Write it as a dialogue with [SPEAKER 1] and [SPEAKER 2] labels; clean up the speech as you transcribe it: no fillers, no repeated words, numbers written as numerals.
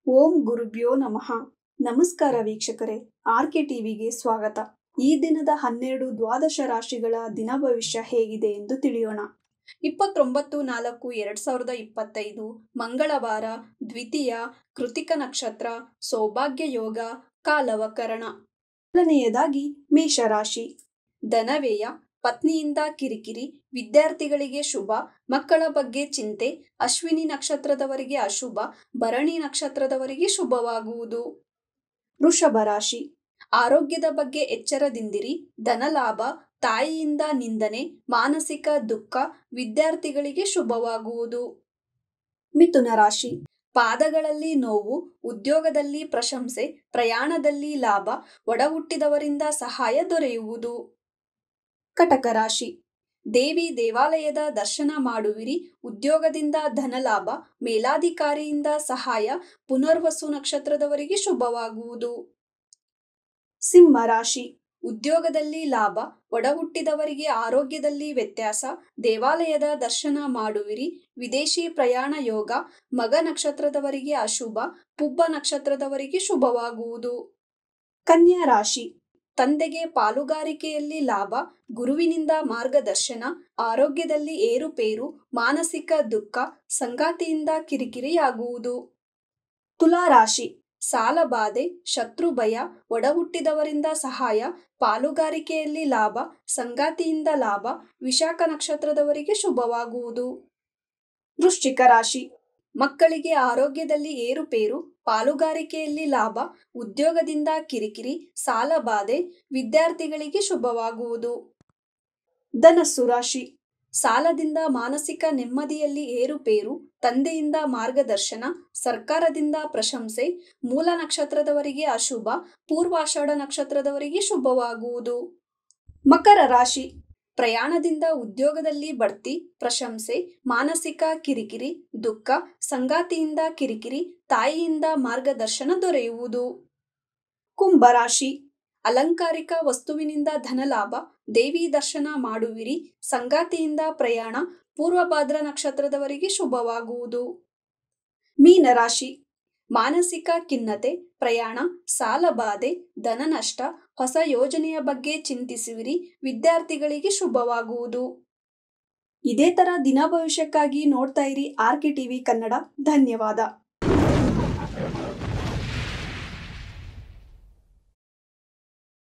[SPEAKER 1] ಓಂ ಗುರುಭ್ಯೋ ನಮಃ. ನಮಸ್ಕಾರ ವೀಕ್ಷಕರೇ, ಆರ್ಕೆ ಟಿವಿಗೆ ಸ್ವಾಗತ. ಈ ದಿನದ 12 ದ್ವಾದಶ ರಾಶಿಗಳ ದಿನ ಭವಿಷ್ಯ ಹೇಗಿದೆ ಎಂದು ತಿಳಿಯೋಣ. 29/4/2025 ಮಂಗಳವಾರ, ದ್ವಿತೀಯ, ಕೃತಿಕ ನಕ್ಷತ್ರ, ಸೌಭಾಗ್ಯ ಯೋಗ, ಕಾಲವಕರಣ. ಮೊದಲನೆಯದಾಗಿ ಮೇಷರಾಶಿ. ಧನವ್ಯಯ, ಪತ್ನಿಯಿಂದ ಕಿರಿಕಿರಿ, ವಿದ್ಯಾರ್ಥಿಗಳಿಗೆ ಶುಭ, ಮಕ್ಕಳ ಬಗ್ಗೆ ಚಿಂತೆ. ಅಶ್ವಿನಿ ನಕ್ಷತ್ರದವರಿಗೆ ಅಶುಭ, ಭರಣಿ ನಕ್ಷತ್ರದವರಿಗೆ ಶುಭವಾಗುವುದು. ವೃಷಭ ರಾಶಿ. ಆರೋಗ್ಯದ ಬಗ್ಗೆ ಎಚ್ಚರದಿಂದಿರಿ. ಧನಲಾಭ, ತಾಯಿಯಿಂದ ನಿಂದನೆ, ಮಾನಸಿಕ ದುಃಖ, ವಿದ್ಯಾರ್ಥಿಗಳಿಗೆ ಶುಭವಾಗುವುದು. ಮಿಥುನ ರಾಶಿ. ಪಾದಗಳಲ್ಲಿ ನೋವು, ಉದ್ಯೋಗದಲ್ಲಿ ಪ್ರಶಂಸೆ, ಪ್ರಯಾಣದಲ್ಲಿ ಲಾಭ, ಒಡಹುಟ್ಟಿದವರಿಂದ ಸಹಾಯ ದೊರೆಯುವುದು. ಕಟಕ ರಾಶಿ. ದೇವಿ ದೇವಾಲಯದ ದರ್ಶನ ಮಾಡುವಿರಿ. ಉದ್ಯೋಗದಿಂದ ಧನಲಾಭ, ಮೇಲಾಧಿಕಾರಿಯಿಂದ ಸಹಾಯ, ಪುನರ್ವಸು ನಕ್ಷತ್ರದವರಿಗೆ ಶುಭವಾಗುವುದು. ಸಿಂಹ ರಾಶಿ. ಉದ್ಯೋಗದಲ್ಲಿ ಲಾಭ, ಒಡಹುಟ್ಟಿದವರಿಗೆ ಆರೋಗ್ಯದಲ್ಲಿ ವ್ಯತ್ಯಾಸ, ದೇವಾಲಯದ ದರ್ಶನ ಮಾಡುವಿರಿ. ವಿದೇಶಿ ಪ್ರಯಾಣ ಯೋಗ, ಮಗ ನಕ್ಷತ್ರದವರಿಗೆ ಅಶುಭ, ಪುಬ್ಬ ನಕ್ಷತ್ರದವರಿಗೆ ಶುಭವಾಗುವುದು. ಕನ್ಯಾ ರಾಶಿ. ತಂದೆಗೆ ಪಾಲುಗಾರಿಕೆಯಲ್ಲಿ ಲಾಭ, ಗುರುವಿನಿಂದ ಮಾರ್ಗದರ್ಶನ, ಆರೋಗ್ಯದಲ್ಲಿ ಏರುಪೇರು, ಮಾನಸಿಕ ದುಃಖ, ಸಂಗಾತಿಯಿಂದ ಕಿರಿಕಿರಿಯಾಗುವುದು. ತುಲಾ ರಾಶಿ. ಸಾಲಬಾಧೆ, ಶತ್ರು ಭಯ, ಒಡಹುಟ್ಟಿದವರಿಂದ ಸಹಾಯ, ಪಾಲುಗಾರಿಕೆಯಲ್ಲಿ ಲಾಭ, ಸಂಗಾತಿಯಿಂದ ಲಾಭ, ವಿಶಾಖ ನಕ್ಷತ್ರದವರಿಗೆ ಶುಭವಾಗುವುದು. ವೃಶ್ಚಿಕ ರಾಶಿ. ಮಕ್ಕಳಿಗೆ ಆರೋಗ್ಯದಲ್ಲಿ ಏರುಪೇರು, ಪಾಲುಗಾರಿಕೆಯಲ್ಲಿ ಲಾಭ, ಉದ್ಯೋಗದಿಂದ ಕಿರಿಕಿರಿ, ಸಾಲಬಾಧೆ, ವಿದ್ಯಾರ್ಥಿಗಳಿಗೆ ಶುಭವಾಗುವುದು. ಧನಸ್ಸು ರಾಶಿ. ಸಾಲದಿಂದ ಮಾನಸಿಕ ನೆಮ್ಮದಿಯಲ್ಲಿ ಏರುಪೇರು, ತಂದೆಯಿಂದ ಮಾರ್ಗದರ್ಶನ, ಸರ್ಕಾರದಿಂದ ಪ್ರಶಂಸೆ, ಮೂಲ ನಕ್ಷತ್ರದವರಿಗೆ ಅಶುಭ, ಪೂರ್ವಾಷಾಢ ನಕ್ಷತ್ರದವರಿಗೆ ಶುಭವಾಗುವುದು. ಮಕರ ರಾಶಿ. ಪ್ರಯಾಣದಿಂದ ಉದ್ಯೋಗದಲ್ಲಿ ಬಡ್ತಿ, ಪ್ರಶಂಸೆ, ಮಾನಸಿಕ ಕಿರಿಕಿರಿ, ದುಃಖ, ಸಂಗಾತಿಯಿಂದ ಕಿರಿಕಿರಿ, ತಾಯಿಯಿಂದ ಮಾರ್ಗದರ್ಶನ ದೊರೆಯುವುದು. ಕುಂಭರಾಶಿ. ಅಲಂಕಾರಿಕ ವಸ್ತುವಿನಿಂದ ಧನಲಾಭ, ದೇವಿ ದರ್ಶನ ಮಾಡುವಿರಿ. ಸಂಗಾತಿಯಿಂದ ಪ್ರಯಾಣ, ಪೂರ್ವಭಾದ್ರ ನಕ್ಷತ್ರದವರಿಗೆ ಶುಭವಾಗುವುದು. ಮೀನರಾಶಿ. ಮಾನಸಿಕ ಖಿನ್ನತೆ, ಪ್ರಯಾಣ, ಸಾಲಬಾಧೆ, ಧನನಷ್ಟ, ಹೊಸ ಯೋಜನೆಯ ಬಗ್ಗೆ ಚಿಂತಿಸುವಿರಿ. ವಿದ್ಯಾರ್ಥಿಗಳಿಗೆ ಶುಭವಾಗುವುದು. ಇದೇ ತರ ದಿನ ಭವಿಷ್ಯಕ್ಕಾಗಿ ನೋಡ್ತಾ ಇರಿ ಆರ್ಕೆ ಟಿವಿ ಕನ್ನಡ. ಧನ್ಯವಾದ.